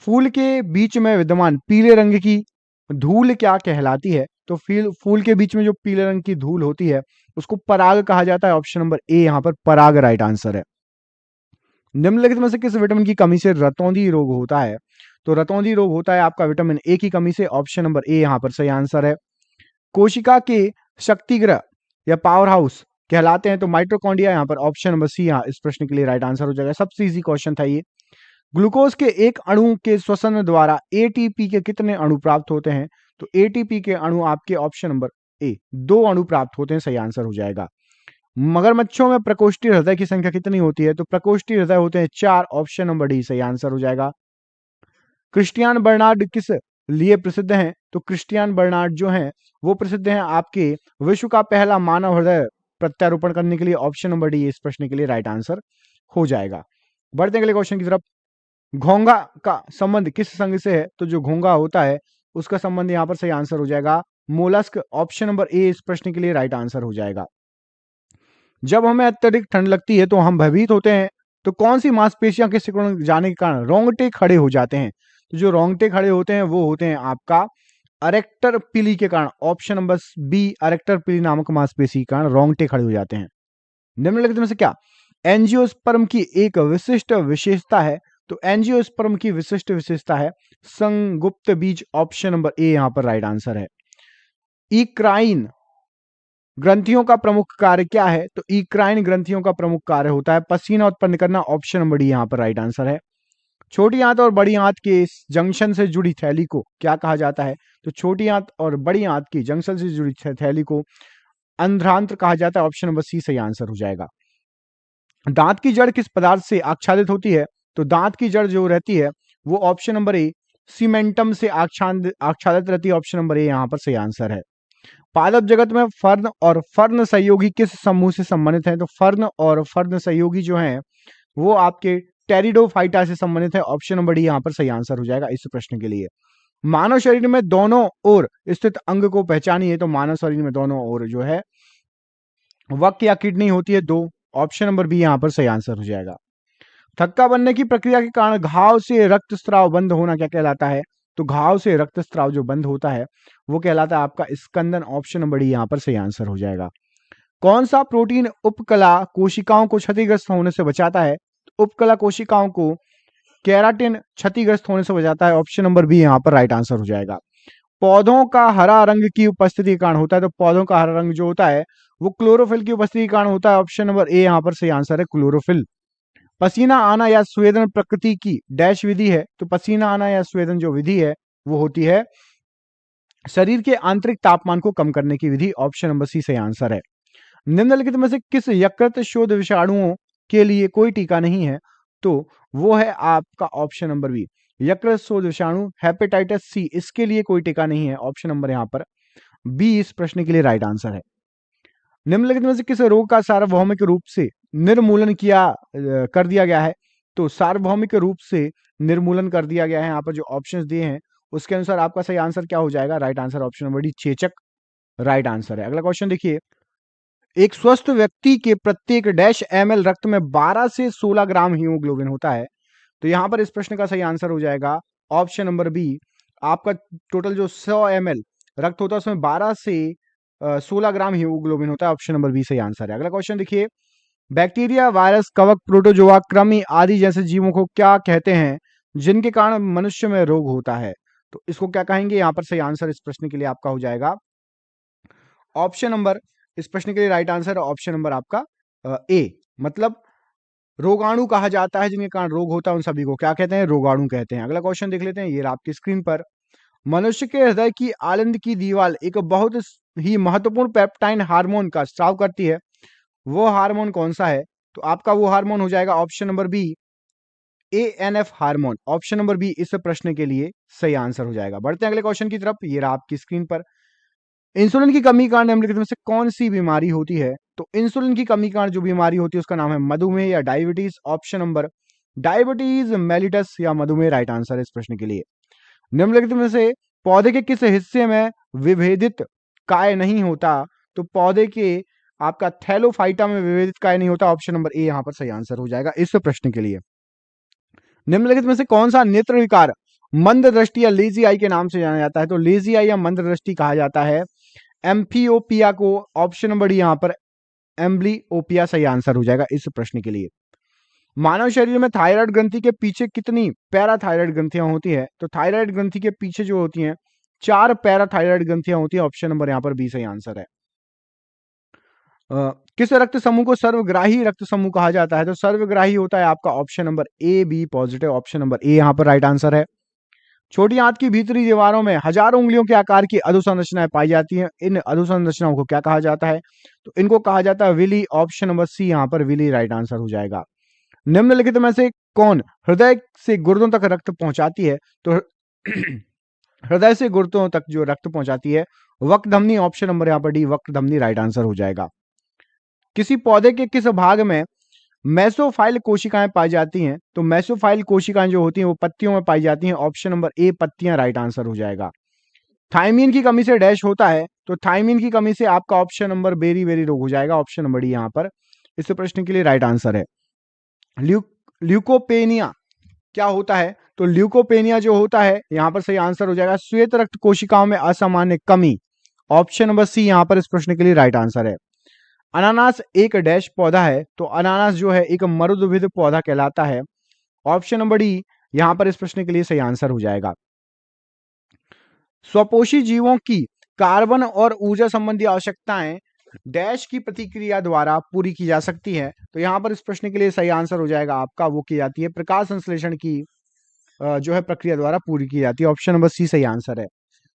फूल के बीच में विद्यमान पीले रंग की धूल क्या कहलाती है? तो फूल के बीच में जो पीले रंग की धूल होती है उसको पराग कहा जाता है। ऑप्शन नंबर ए यहां पर पराग राइट आंसर है। निम्नलिखित में से किस विटामिन की कमी से रतौंधी रोग होता है? तो रतौंधी रोग होता है आपका विटामिन ए की कमी से। ऑप्शन नंबर ए यहां पर सही आंसर है। कोशिका के शक्तिग्रह या पावर हाउस कहलाते हैं? तो माइटोकॉन्ड्रिया यहां पर। ऑप्शन नंबर सी यहां इस प्रश्न के लिए राइट आंसर हो जाएगा। सबसे इजी क्वेश्चन था ये। ग्लूकोज के एक अणु के श्वसन द्वारा एटीपी के कितने अणु प्राप्त होते हैं? तो एटीपी के अणु आपके ऑप्शन नंबर ए 2 अणु प्राप्त होते हैं। सही आंसर हो जाएगा। मगरमच्छों में प्रकोष्ठीय हृदय की संख्या कितनी होती है? तो प्रकोष्ठीय हृदय होते हैं 4। ऑप्शन नंबर डी सही आंसर हो जाएगा। क्रिस्टियान बर्नार्ड किस लिए प्रसिद्ध हैं? तो क्रिस्टियान बर्नार्ड जो हैं वो प्रसिद्ध हैं आपके विश्व का पहला मानव हृदय प्रत्यारोपण करने के लिए। ऑप्शन नंबर डी इस प्रश्न के लिए राइट आंसर हो जाएगा। बढ़ते हैं अगले क्वेश्चन की तरफ। घोंघा का संबंध किस संघ से है? तो जो घोंघा होता है उसका संबंध यहां पर सही आंसर हो जाएगा मोलस्क। ऑप्शन नंबर ए इस प्रश्न के लिए राइट आंसर हो जाएगा। जब हमें अत्यधिक ठंड लगती है तो हम भयभीत होते हैं, तो कौन सी मांसपेशियां के सिकुड़ जाने के कारण रोंगटे खड़े हो जाते हैं? तो जो रोंगटे खड़े होते हैं वो होते हैं आपका अरेक्टर पिली के कारण। ऑप्शन नंबर बी अरेक्टर पिली नामक मांसपेशी के कारण रोंगटे खड़े हो जाते हैं। निम्नलिखित में से क्या एंजियोस्पर्म की एक विशिष्ट विशेषता है? तो एंजियोस्पर्म की विशिष्ट विशेषता है संगुप्त बीज। ऑप्शन नंबर ए यहां पर राइट आंसर है। इक्राइन ग्रंथियों का प्रमुख कार्य क्या है? तो इक्राइन ग्रंथियों का प्रमुख कार्य होता है पसीना उत्पन्न करना। ऑप्शन नंबर डी यहां पर राइट आंसर है। छोटी आंत और बड़ी आंत के इस जंक्शन से जुड़ी थैली को क्या कहा जाता है? तो छोटी आंत और बड़ी आंत की जंक्शन से जुड़ी थैली को अंध्रांत्र कहा जाता है। ऑप्शन नंबर सी सही आंसर हो जाएगा। दांत की जड़ किस पदार्थ से आच्छादित होती है? तो दांत की जड़ जो रहती है वो ऑप्शन नंबर ए सीमेंटम से आच्छादित रहती है। ऑप्शन नंबर ए यहां पर सही आंसर है। पादप जगत में फर्न और फर्न सहयोगी किस समूह से संबंधित हैं? तो फर्न और फर्न सहयोगी जो हैं वो आपके टेरिडोफाइटा से संबंधित है। ऑप्शन नंबर डी यहां पर सही आंसर हो जाएगा इस प्रश्न के लिए। मानव शरीर में दोनों ओर स्थित अंग को पहचानिए। तो मानव शरीर में दोनों ओर जो है वक या किडनी होती है 2। ऑप्शन नंबर बी यहां पर सही आंसर हो जाएगा। थक्का बनने की प्रक्रिया के कारण घाव से रक्तस्राव बंद होना क्या कहलाता है? तो घाव से रक्तस्राव जो बंद होता है वो कहलाता है आपका स्कंदन। ऑप्शन नंबर डी यहां पर सही आंसर हो जाएगा। कौन सा प्रोटीन उपकला कोशिकाओं को क्षतिग्रस्त होने से बचाता है? उपकला कोशिकाओं को केराटिन क्षतिग्रस्त होने से बचाता है। ऑप्शन नंबर बी यहां पर राइट आंसर हो जाएगा। पौधों का हरा रंग की उपस्थिति के कारण होता है। तो पौधों का हरा रंग जो होता है वो क्लोरोफिल की उपस्थिति के कारण होता है। ऑप्शन नंबर ए यहां पर सही आंसर है क्लोरोफिल। पसीना आना या स्वेदन प्रकृति की डैश विधि है? तो पसीना आना या स्वेदन जो विधि है वो होती है शरीर के आंतरिक तापमान को कम करने की विधि। ऑप्शन नंबर सी सही आंसर है। निम्नलिखित में से किस यकृत शोध विषाणुओं के लिए कोई टीका नहीं है? तो वो है आपका ऑप्शन नंबर बी यकृत शोध विषाणु हेपेटाइटिस सी, इसके लिए कोई टीका नहीं है। ऑप्शन नंबर यहां पर बी इस प्रश्न के लिए राइट आंसर है। निम्नलिखित में से किस रोग का सार्वभौमिक रूप से निर्मूलन कर दिया गया है? तो सार्वभौमिक रूप से निर्मूलन कर दिया गया है। यहाँ पर जो ऑप्शंस दिए हैं उसके अनुसार आपका सही आंसर क्या हो जाएगा? Right answer option number D चेचक राइट आंसर है। अगला क्वेश्चन देखिए, एक स्वस्थ व्यक्ति के प्रत्येक डैश ml रक्त में 12 से 16 ग्राम हीमोग्लोबिन होता है। तो यहां पर इस प्रश्न का सही आंसर हो जाएगा ऑप्शन नंबर बी। आपका टोटल जो 100 ml रक्त होता है उसमें 12 से 16 ग्राम हीमोग्लोबिन होता है। ऑप्शन नंबर बी सही आंसर है। अगला क्वेश्चन देखिए, बैक्टीरिया, वायरस, कवक, प्रोटोजोआ, कृमि आदि जैसे जीवों को क्या कहते हैं जिनके कारण मनुष्य में रोग होता है? तो इसको क्या कहेंगे? यहां पर सही आंसर इस प्रश्न के लिए आपका हो जाएगा ऑप्शन नंबर, इस प्रश्न के लिए राइट आंसर ऑप्शन नंबर आपका ए, मतलब रोगाणु कहा जाता है जिनके कारण रोग होता है, उन सभी को क्या कहते हैं? रोगाणु कहते हैं। अगला क्वेश्चन देख लेते हैं, ये रहा आपकी स्क्रीन पर। मनुष्य के हृदय की आलंद की दीवार एक बहुत ही महत्वपूर्ण पेप्टाइन हार्मोन का स्राव करती है, वो हार्मोन कौन सा है? तो आपका वो हार्मोन हो जाएगा option number B, ANF hormone. Option number B इस प्रश्न के लिए सही आंसर हो जाएगा। बढ़ते हैं अगले क्वेश्चन की तरफ, ये रहा आपकी स्क्रीन पर। इंसुलिन की कमी के कारण निम्नलिखित में से कौन सी बीमारी होती है? तो इंसुलिन की कमी के कारण जो बीमारी होती है उसका नाम है मधुमेह या diabetes. Option number diabetes mellitus या मधुमेह राइट आंसर है इस प्रश्न के लिए। निम्नलिखित में से पौधे के किस हिस्से में विभेदित काय नहीं होता? तो पौधे के आपका थैलोफाइटा में विभेदित काय नहीं होता। ऑप्शन नंबर ए यहां पर सही आंसर हो जाएगा इस प्रश्न के लिए। निम्नलिखित में से कौन सा नेत्र विकार मंद दृष्टि या लेजी आई के नाम से जाना जाता है? तो लेजी आई या मंद दृष्टि कहा जाता है एम्फियोपिया को। ऑप्शन नंबर डी यहां पर एम्ब्लियोपिया सही आंसर हो जाएगा इस प्रश्न के लिए। मानव शरीर में थायराइड ग्रंथि के पीछे कितनी पैराथायराइड ग्रंथियां होती है? तो थायराइड ग्रंथि के पीछे जो होती हैं 4 पैराथायराइड ग्रंथियां होती है। ऑप्शन नंबर यहां पर बी सही आंसर है। किस रक्त समूह को सर्वग्राही रक्त समूह कहा जाता है? तो सर्वग्राही होता है आपका option number A B positive. Option number A यहां पर राइट आंसर है। छोटी आंत की भीतरी दीवारों में हजारों उंगलियों के आकार की अधोसंरचनाएं पाई जाती हैं, इन अधोसंरचनाओं को क्या कहा जाता है? तो इनको कहा जाता है विली। ऑप्शन नंबर सी यहां पर विली राइट आंसर हो जाएगा। निम्नलिखित में से कौन हृदय से गुर्दों तक रक्त पहुंचाती है? तो हृदय से गुर्दों तक जो रक्त पहुंचाती है वक्र-धमनी। ऑप्शन नंबर यहां पर डी वक्र-धमनी राइट आंसर हो जाएगा। किसी पौधे के किस भाग में मेसोफाइल कोशिकाएं पाई जाती हैं? तो मेसोफाइल कोशिकाएं जो होती हैं वो पत्तियों में पाई जाती हैं। ऑप्शन नंबर ए पत्तियां राइट आंसर हो जाएगा। थायमीन की कमी से डैश होता है? तो थायमीन की कमी से आपका ऑप्शन नंबर बेरी बेरी रोग हो जाएगा। ऑप्शन नंबर डी यहां पर इस प्रश्न के लिए राइट आंसर है। ल्यूकोपेनिया क्या होता है? तो ल्यूकोपेनिया जो होता है यहां पर सही आंसर हो जाएगा श्वेत रक्त कोशिकाओं में असामान्य कमी। ऑप्शन नंबर सी यहां पर इस प्रश्न के लिए राइट आंसर है। अनानास एक डैश पौधा है? तो अनानास जो है एक मरुदभिद पौधा कहलाता है। ऑप्शन नंबर डी यहां पर इस प्रश्न के लिए सही आंसर हो जाएगा। स्वपोषी जीवों की कार्बन और ऊर्जा संबंधी आवश्यकताएं डैश की प्रतिक्रिया द्वारा पूरी की जा सकती है? तो यहां पर इस प्रश्न के लिए सही आंसर हो जाएगा आपका वो की जाती है प्रकाश संश्लेषण की जो है प्रक्रिया द्वारा पूरी की जाती है। ऑप्शन नंबर सी सही आंसर है।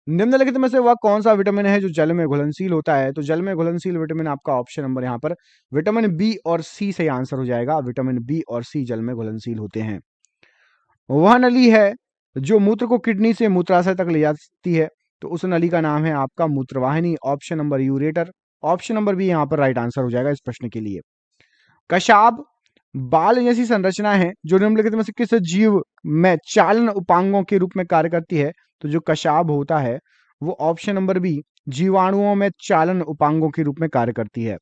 निम्नलिखित में से वह कौन सा विटामिन है जो जल में घुलनशील होता है? तो जल में घुलनशील विटामिन आपका ऑप्शन नंबर यहाँ पर विटामिन बी और सी सही आंसर हो जाएगा। विटामिन बी और सी जल में घुलनशील होते हैं। वह नली है जो मूत्र को किडनी से मूत्राशय तक ले जाती है, तो उस नली का नाम है आपका मूत्रवाहिनी। Option number ureter. Option number B यहाँ पर राइट आंसर हो जाएगा इस प्रश्न के लिए। कशाब बाल जैसी संरचना है जो निम्नलिखित में से किस जीव में चालन उपांगों के रूप में कार्य करती है? तो जो कशाब होता है वो ऑप्शन नंबर बी जीवाणुओं में चालन उपांगों के रूप में कार्य करती है।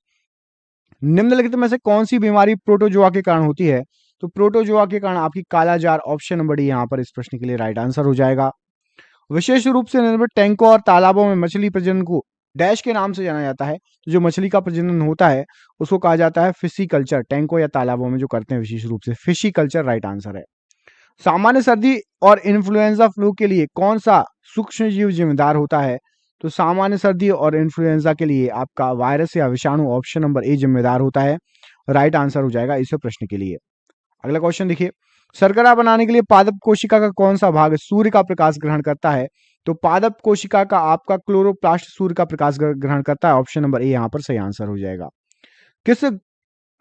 निम्नलिखित में से कौन सी बीमारी प्रोटोजोआ के कारण होती है? तो प्रोटोजोआ के कारण आपकी कालाजार। ऑप्शन नंबर डी यहाँ पर इस प्रश्न के लिए राइट आंसर हो जाएगा। विशेष रूप से निर्मित टैंकों और तालाबों में मछली प्रजनन को डैश के नाम से जाना जाता है? तो जो मछली का प्रजनन होता है उसको कहा जाता है फिशिकल्चर। टैंकों या तालाबों में जो करते हैं विशेष रूप से फिशिकल्चर राइट आंसर है। सामान्य सर्दी और इन्फ्लुएंजा फ्लू के लिए कौन सा सूक्ष्म जीव जिम्मेदार होता है? तो सामान्य सर्दी और इन्फ्लुएंजा के लिए आपका वायरस या विषाणु ऑप्शन नंबर ए जिम्मेदार होता है। राइट आंसर हो जाएगा इस प्रश्न के लिए। अगला क्वेश्चन देखिए, शर्करा बनाने के लिए पादप कोशिका का कौन सा भाग सूर्य का प्रकाश ग्रहण करता है? तो पादप कोशिका का आपका क्लोरोप्लास्ट सूर्य का प्रकाश ग्रहण करता है। ऑप्शन नंबर ए यहाँ पर सही आंसर हो जाएगा। किस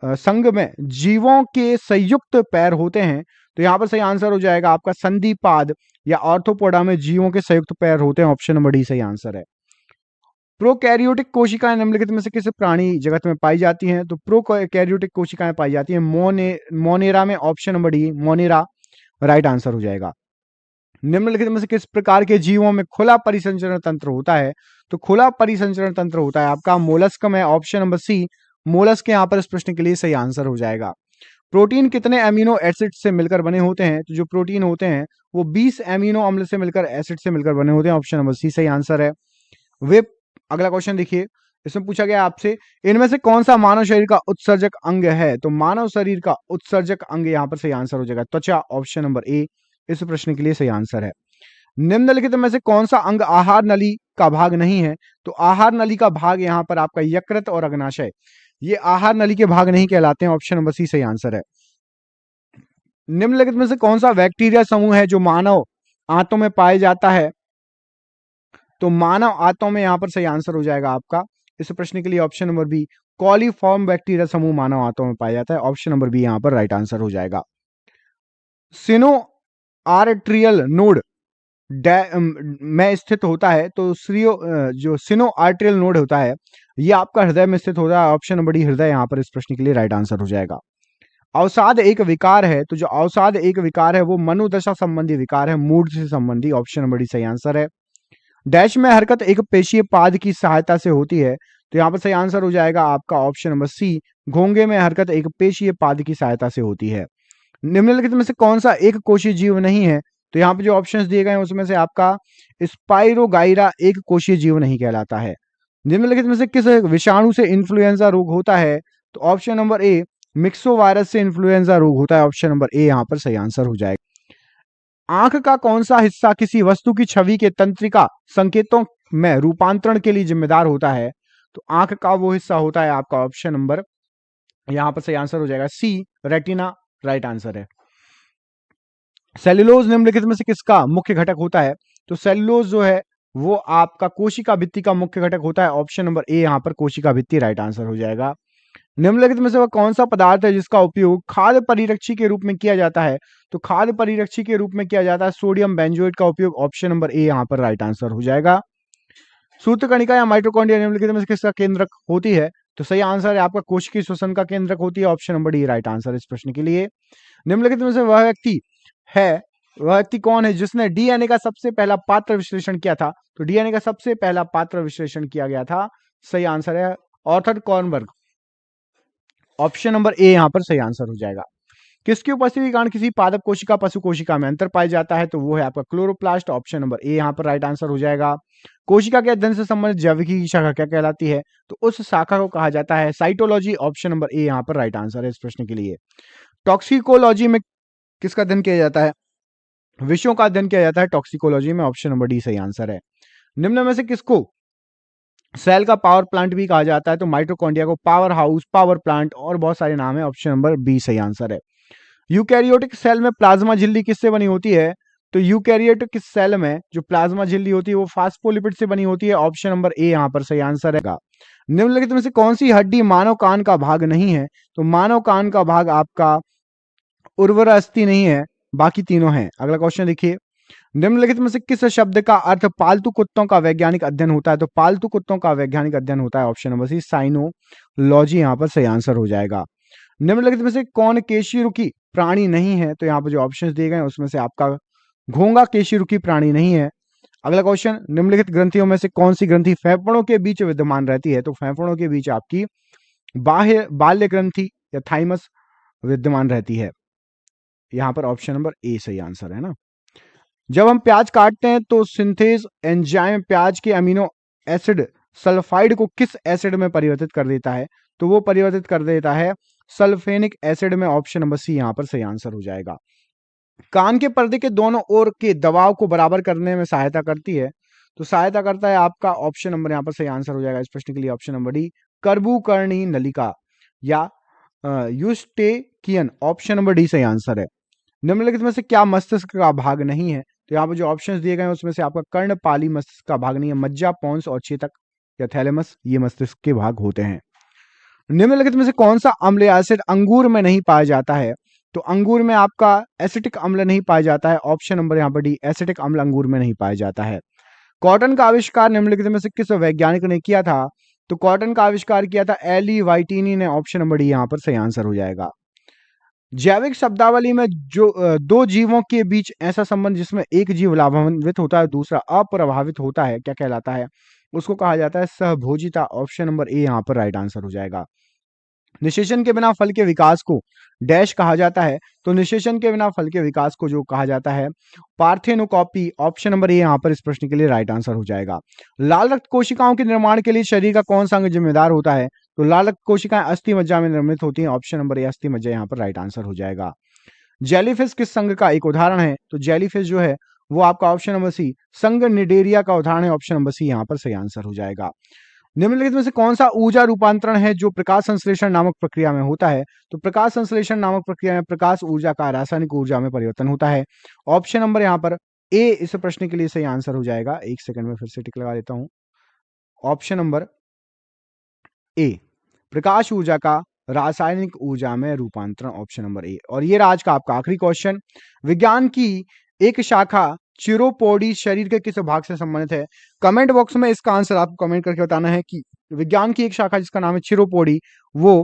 संघ में जीवों के संयुक्त पैर होते हैं? तो यहाँ पर सही आंसर हो जाएगा आपका संधिपाद या ऑर्थोपोडा में जीवों के संयुक्त पैर होते हैं। ऑप्शन नंबर डी सही आंसर है। प्रोकैरियोटिक कोशिकाएं निम्नलिखित में से किस प्राणी जगत में पाई जाती हैं? तो प्रोकैरियोटिक कोशिकाएं पाई जाती हैं मोनेरा में। Option number D Monera right answer हो जाएगा। निम्नलिखित में से किस प्रकार के जीवों में खुला परिसंचरण तंत्र होता है? तो खुला परिसंचरण तंत्र होता है आपका मोलस्क में। ऑप्शन नंबर सी मोलस्क यहाँ पर इस प्रश्न के लिए सही आंसर हो जाएगा। प्रोटीन कितने अमीनो एसिड से मिलकर बने होते हैं? तो जो प्रोटीन होते हैं वो 20 अमीनो अम्ल से मिलकर एसिड से मिलकर बने होते हैं। ऑप्शन नंबर सी सही आंसर है। वे अगला क्वेश्चन देखिए, इसमें पूछा गया आपसे इनमें से कौन सा मानव शरीर का उत्सर्जक अंग है, तो मानव शरीर का उत्सर्जक अंग यहाँ पर सही आंसर हो जाएगा त्वचा, ऑप्शन नंबर ए इस प्रश्न के लिए सही आंसर है। निम्नलिखित में से कौन सा अंग आहार नली का भाग नहीं है, तो आहार नली का भाग यहाँ पर आपका यकृत और अग्नाशय, ये आहार नली के भाग नहीं कहलाते हैं, ऑप्शन नंबर सी सही आंसर है। निम्नलिखित में से कौन सा बैक्टीरिया समूह है जो मानव आंतों में पाया जाता है, तो मानव आंतों में यहां पर सही आंसर हो जाएगा आपका इस प्रश्न के लिए option number B, coliform bacteria समूह मानव आंतों में पाया जाता है, ऑप्शन नंबर बी यहां पर राइट आंसर हो जाएगा। सिनो आर्ट्रियल नोड में स्थित होता है, तो जो सिनो आर्ट्रियल नोड होता है ये आपका हृदय में स्थित होता है, ऑप्शन नंबर डी हृदय यहां पर इस प्रश्न के लिए राइट आंसर हो जाएगा। अवसाद एक विकार है, तो जो अवसाद एक विकार है वो मनोदशा संबंधी विकार है, मूड से संबंधी, ऑप्शन नंबर डी सही आंसर है। डैश में हरकत एक पेशीय पाद की सहायता से होती है, तो यहाँ पर सही आंसर हो जाएगा आपका ऑप्शन नंबर सी, घोंगे में हरकत एक पेशीय पाद की सहायता से होती है। निम्नलिखित में से कौन सा एक कोशीय जीव नहीं है, तो यहाँ पे जो ऑप्शंस दिए गए हैं उसमें से आपका स्पाइरोगाइरा एक कोशीय जीव नहीं कहलाता है। निम्नलिखित में से किस विषाणु से इन्फ्लुएंजा रोग होता है, तो ऑप्शन नंबर ए मिक्सो वायरस से इन्फ्लुएंजा रोग होता है, ऑप्शन नंबर ए यहाँ पर सही आंसर हो जाएगा। आंख का कौन सा हिस्सा किसी वस्तु की छवि के तंत्रिका संकेतों में रूपांतरण के लिए जिम्मेदार होता है, तो आंख का वो हिस्सा होता है आपका ऑप्शन नंबर यहां पर सही आंसर हो जाएगा सी, रेटिना राइट आंसर है। सेल्यूलोज निम्नलिखित में से किसका मुख्य घटक होता है, तो सेल्यूलोज जो है वो आपका कोशिका भित्ति का मुख्य घटक होता है, ऑप्शन नंबर ए यहां पर कोशिका भित्ति राइट आंसर हो जाएगा। निम्नलिखित में से वह कौन सा पदार्थ है जिसका उपयोग खाद्य परिरक्षी के रूप में किया जाता है, तो खाद्य परिरक्षी के रूप में किया जाता है सोडियम बेंजोएट का उपयोग, ऑप्शन नंबर ए यहां पर राइट आंसर हो जाएगा। सूत्रकणिका या माइटोकॉन्ड्रिया निम्नलिखित में से किसका केंद्रक होती है, तो सही आंसर है आपका कोशिकीय श्वसन का केंद्रक होती है, option number D right answer इस प्रश्न के लिए। निम्नलिखित में से वह व्यक्ति कौन है जिसने डीएनए का सबसे पहला पात्र विश्लेषण किया था, तो डीएनए का सबसे पहला पात्र विश्लेषण किया गया था, सही आंसर है Arthur Kornberg, option number A यहां पर सही आंसर हो जाएगा। किसकी उपस्थिति के कारण किसी पादप कोशिका पशु कोशिका में अंतर पाया जाता है, तो वो है आपका क्लोरोप्लास्ट, ऑप्शन नंबर ए यहां पर राइट आंसर हो जाएगा। कोशिका के अध्ययन से संबंधित जैविकी की शाखा क्या कहलाती है, तो उस शाखा को कहा जाता है साइटोलॉजी, ऑप्शन नंबर ए यहां पर राइट आंसर है इस प्रश्न के लिए। टॉक्सिकोलॉजी में किसका अध्ययन किया जाता है, विषयों का अध्ययन किया जाता है टॉक्सिकोलॉजी में, ऑप्शन नंबर डी सही आंसर है। निम्न में से किसको सेल का पावर प्लांट भी कहा जाता है, तो माइटोकॉन्ड्रिया को पावर हाउस, पावर प्लांट और बहुत सारे नाम है, ऑप्शन नंबर बी सही आंसर है। यूकैरियोटिक सेल में प्लाज्मा झिल्ली किससे बनी होती है, तो यूकैरियोटिक सेल में जो प्लाज्मा झिल्ली होती है वो फास्फोलिपिड से बनी होती है, ऑप्शन नंबर ए यहां पर सही आंसर है। निम्नलिखित में से कौन सी हड्डी मानव कान का भाग नहीं है, तो मानव कान का भाग आपका उर्वरा अस्थि नहीं है, बाकी तीनों हैं। अगला क्वेश्चन देखिए, निम्नलिखित में से किस शब्द का अर्थ पालतू कुत्तों का वैज्ञानिक अध्ययन होता है, तो पालतू कुत्तों का वैज्ञानिक अध्ययन होता है, ऑप्शन नंबर सी साइनोलॉजी यहां पर सही आंसर हो जाएगा। निम्नलिखित में से कौन केशिरुकी प्राणी नहीं है, तो यहाँ पर जो ऑप्शंस दिए गए हैं उसमें से आपका घोंगा केशिरुकी प्राणी नहीं है। अगला क्वेश्चन, निम्नलिखित ग्रंथियों में से कौन सी ग्रंथि फेफड़ों के बीच विद्यमान रहती है, तो फेफड़ों के बीच आपकी बाह्य ग्रंथि या थाइमस विद्यमान रहती है, यहां पर ऑप्शन नंबर ए सही आंसर है ना। जब हम प्याज काटते हैं तो सिंथेज एंजाइम प्याज के अमीनो एसिड सल्फाइड को किस एसिड में परिवर्तित कर देता है, तो वो परिवर्तित कर देता है सल्फेनिक एसिड में, ऑप्शन नंबर सी यहां पर सही आंसर हो जाएगा। कान के पर्दे के दोनों ओर के दबाव को बराबर करने में सहायता करती है, तो सहायता करता है आपका ऑप्शन नंबर यहां पर सही आंसर हो जाएगा इस प्रश्न के लिए, ऑप्शन नंबर डी कर्बुकर्णी नलिका या यूस्टेकियन, ऑप्शन नंबर डी सही आंसर है। निम्नलिखित में से क्या मस्तिष्क का भाग नहीं है, तो यहाँ पर जो ऑप्शंस दिए गए हैं उसमें से आपका कर्णपाली मस्तिष्क का भाग नहीं है, मज्जा, पोन्स और चेतक या थैलेमस ये मस्तिष्क के भाग होते हैं। निम्नलिखित में से कौन सा अम्ल या एसिड अंगूर में नहीं पाया जाता है, तो अंगूर में आपका एसिटिक अम्ल नहीं पाया जाता है, ऑप्शन नंबर यहाँ पर डी एसिटिक अम्ल अंगूर में नहीं पाया जाता है। कॉटन का आविष्कार निम्नलिखित में से किस वैज्ञानिक ने किया था, तो कॉटन का आविष्कार किया था एली वाइटिनी ने, ऑप्शन नंबर डी यहाँ पर सही आंसर हो जाएगा। जैविक शब्दावली में जो दो जीवों के बीच ऐसा संबंध जिसमें एक जीव लाभान्वित होता है दूसरा अप्रभावित होता है क्या कहलाता है, उसको कहा जाता है सहभोजिता, ऑप्शन नंबर ए यहाँ पर राइट आंसर हो जाएगा। निषेचन के बिना फल के विकास को डैश कहा जाता है, तो निषेचन के बिना फल के विकास को जो कहा जाता है पार्थेनोकॉपी। ऑप्शन नंबर ए यहाँ पर इस प्रश्न के लिए राइट आंसर हो जाएगा। लाल रक्त कोशिकाओं के निर्माण के लिए शरीर का कौन सा अंग जिम्मेदार होता है, तो लाल रक्त कोशिकाएं अस्थि मज्जा में निर्मित होती हैं। ऑप्शन नंबर ए अस्थि मज्जा यहाँ पर राइट आंसर हो जाएगा। जेलीफिश किस संघ का एक उदाहरण है, तो जेलीफिश जो है वो आपका ऑप्शन नंबर सी संघ निडेरिया का उदाहरण है। ऑप्शन नंबर सी यहाँ पर सही आंसर हो जाएगा। निम्नलिखित में से कौन सा ऊर्जा रूपांतरण है जो प्रकाश संश्लेषण नामक प्रक्रिया में होता है, तो प्रकाश संश्लेषण नामक प्रक्रिया में प्रकाश ऊर्जा का रासायनिक ऊर्जा में परिवर्तन होता है। ऑप्शन नंबर यहाँ पर ए इस प्रश्न के लिए सही आंसर हो जाएगा। एक सेकंड में फिर से टिक लगा देता हूं। ऑप्शन नंबर ए प्रकाश ऊर्जा का रासायनिक ऊर्जा में रूपांतरण, ऑप्शन नंबर ए। और ये आज का आपका आखिरी क्वेश्चन, विज्ञान की एक शाखा चिरोपोडी शरीर के किस भाग से संबंधित है। कमेंट बॉक्स में इसका आंसर आपको कमेंट करके बताना है कि विज्ञान की एक शाखा जिसका नाम है चिरोपोडी वो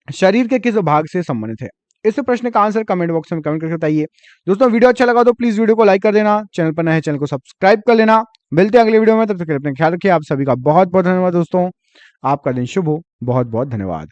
शरीर के किस भाग से संबंधित है। इस प्रश्न का आंसर कमेंट बॉक्स में कमेंट करके बताइए। दोस्तों वीडियो अच्छा लगा तो प्लीज वीडियो को लाइक कर देना, चैनल पर नए हैं चैनल को सब्सक्राइब कर लेना। मिलते हैं अगले वीडियो में, तब तक अपना ख्याल रखिए। आप सभी का बहुत बहुत धन्यवाद दोस्तों, आपका दिन शुभ हो। बहुत बहुत धन्यवाद।